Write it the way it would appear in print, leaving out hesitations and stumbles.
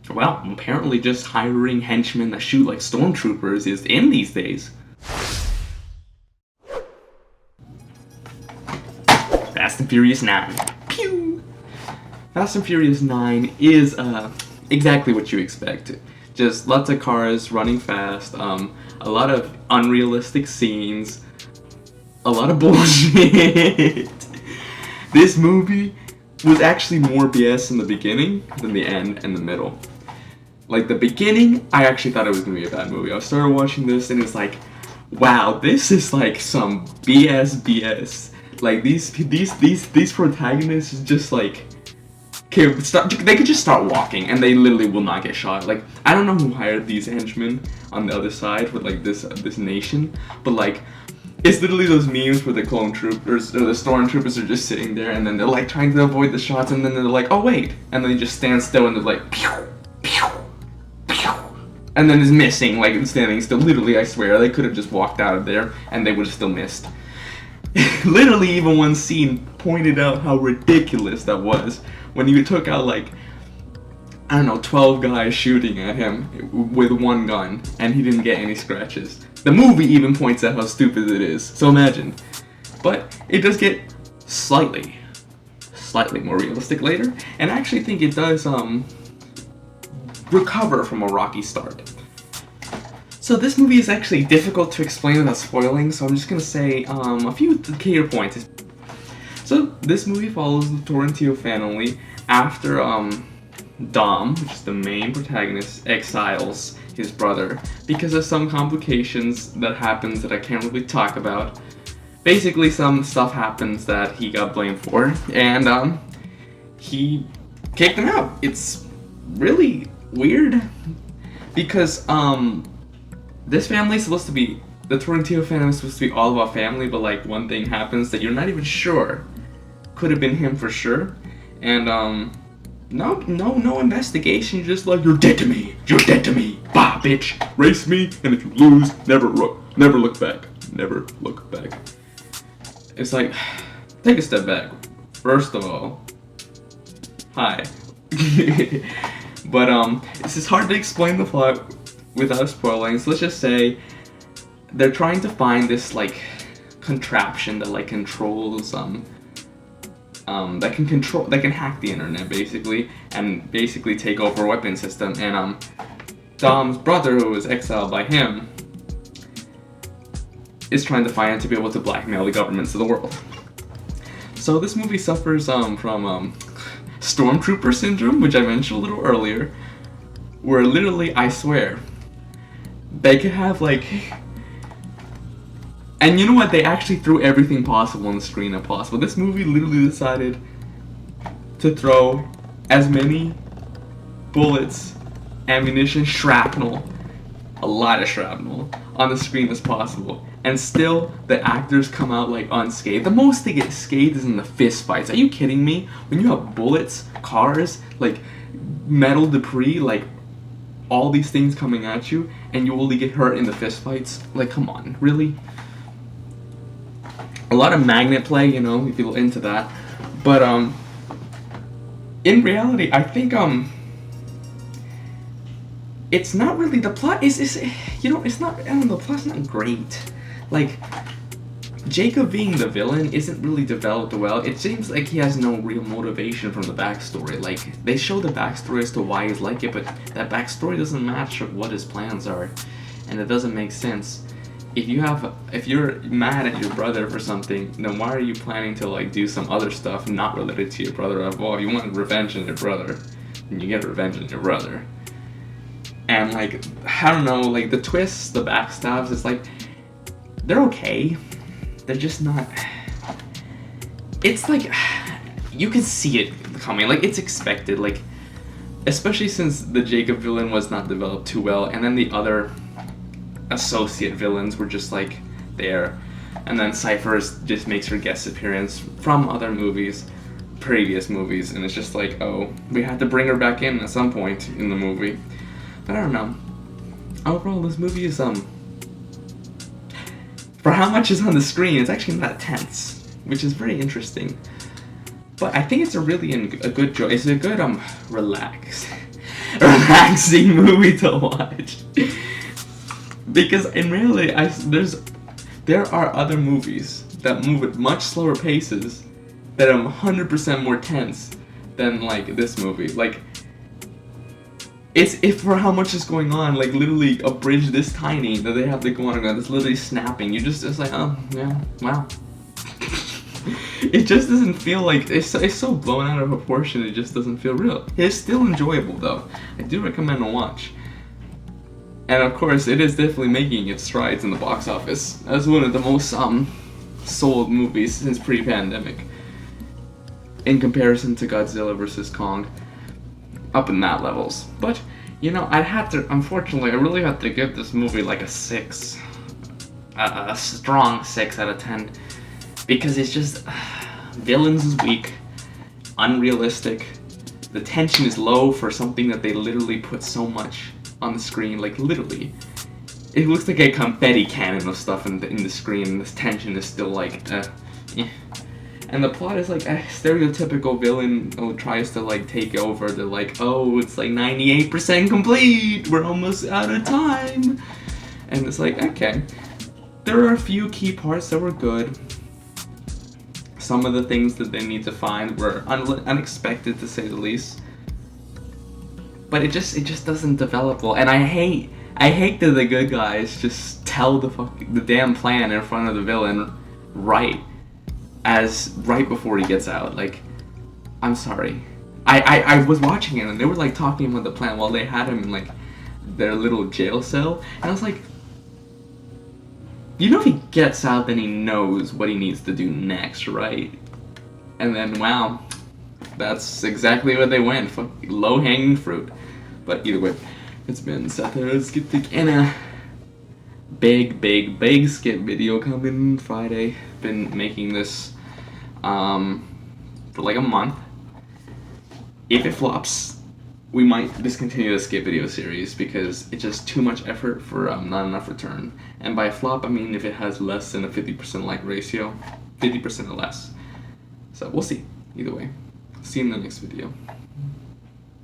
Well, apparently just hiring henchmen that shoot like stormtroopers is in these days. Fast and Furious 9. Pew! Fast and Furious 9 is exactly what you expect. Just lots of cars running fast, a lot of unrealistic scenes, a lot of bullshit. This movie was actually more BS in the beginning than the end and the middle. Like the beginning, I actually thought it was gonna be a bad movie. I started watching this and it's like, wow, this is like some BS. Like these protagonists is just like, okay, they could just start walking and they literally will not get shot. Like I don't know who hired these henchmen on the other side with like this nation, but like it's literally those memes where the clone troopers or the stormtroopers are just sitting there and then they're like trying to avoid the shots and then they're like, oh wait, and then they just stand still and they're like, pew, pew, pew, and then it's missing, like standing still. Literally, I swear, they could have just walked out of there and they would have still missed. Literally, even one scene pointed out how ridiculous that was when you took out like, I don't know, 12 guys shooting at him with one gun and he didn't get any scratches. The movie even points out how stupid it is, so imagine. But it does get slightly more realistic later, and I actually think it does recover from a rocky start. So this movie is actually difficult to explain without spoiling, so I'm just gonna say a few key points. So this movie follows the Torrentino family after Dom, which is the main protagonist, exiles his brother because of some complications that happens that I can't really talk about. Basically, some stuff happens that he got blamed for, and he kicked him out. It's really weird because this family is supposed to be, the Torrentino family is supposed to be all about family, but like one thing happens that you're not even sure could have been him for sure, and no investigation. You're just like, you're dead to me, bah bitch, race me, and if you lose, never look back. It's like, take a step back. First of all, hi. But it's just hard to explain the plot without spoiling, so let's just say they're trying to find this like contraption that like controls that can hack the internet basically and basically take over a weapon system, and Dom's brother, who was exiled by him, is trying to find it to be able to blackmail the governments of the world. So this movie suffers from Stormtrooper syndrome, which I mentioned a little earlier, where literally, I swear, they could have like, and you know what, they actually threw everything possible on the screen as possible. This movie literally decided to throw as many bullets, ammunition, shrapnel, a lot of shrapnel, on the screen as possible, and still the actors come out like unscathed. The most they get scathed is in the fist fights. Are you kidding me? When you have bullets, cars, like metal debris, like all these things coming at you, and you only get hurt in the fist fights? Like, come on, really? A lot of magnet play, you know, if you're into that. But in reality, I think it's not really, the plot is you know, it's not, I don't know, the plot's not great. Like, Jacob being the villain isn't really developed well. It seems like he has no real motivation from the backstory. Like, they show the backstory as to why he's like it, but that backstory doesn't match what his plans are, and it doesn't make sense. If you're mad at your brother for something, then why are you planning to like do some other stuff not related to your brother at all? You want revenge on your brother, and you get revenge on your brother. And like, I don't know, like the twists, the backstabs, it's like, they're okay. They're just not, it's like, you can see it coming, like it's expected, like, especially since the Jacob villain was not developed too well, and then the other associate villains were just like there, and then Cypher just makes her guest appearance from other movies, previous movies, and it's just like, oh, we had to bring her back in at some point in the movie. But I don't know. Overall, this movie is for how much is on the screen, it's actually not tense, which is very interesting. But I think it's a really a good joy. It's a good relax. relaxing movie to watch. Because in reality, there are other movies that move at much slower paces that are 100% more tense than like this movie. Like, it's if for how much is going on, like literally a bridge this tiny that they have to go on and it's literally snapping. It's like, oh yeah, wow. It just doesn't feel like it's so blown out of proportion. It just doesn't feel real. It's still enjoyable though. I do recommend a watch. And of course, it is definitely making its strides in the box office as one of the most sold movies since pre-pandemic. In comparison to Godzilla vs. Kong, up in that levels. But you know, unfortunately, I really have to give this movie like a 6, a strong 6 out of 10, because it's just villains is weak, unrealistic. The tension is low for something that they literally put so much on the screen, like literally. It looks like a confetti cannon of stuff in the screen, and this tension is still like, And the plot is like a stereotypical villain who tries to like take over. They're like, oh, it's like 98% complete, we're almost out of time. And it's like, okay. There are a few key parts that were good. Some of the things that they need to find were unexpected, to say the least. But it just doesn't develop well, and I hate that the good guys just tell the damn plan in front of the villain right before he gets out. Like, I'm sorry. I was watching it and they were like talking about the plan while they had him in like their little jail cell, and I was like, you know, if he gets out, then he knows what he needs to do next, right? And then, wow, that's exactly what they went for. Low-hanging fruit. But either way, it's been Seth Skeptic and a big skip video coming Friday. Been making this for like a month. If it flops, we might discontinue the skip video series because it's just too much effort for not enough return. And by flop, I mean if it has less than a 50% like ratio, 50% or less. So we'll see. Either way, see you in the next video.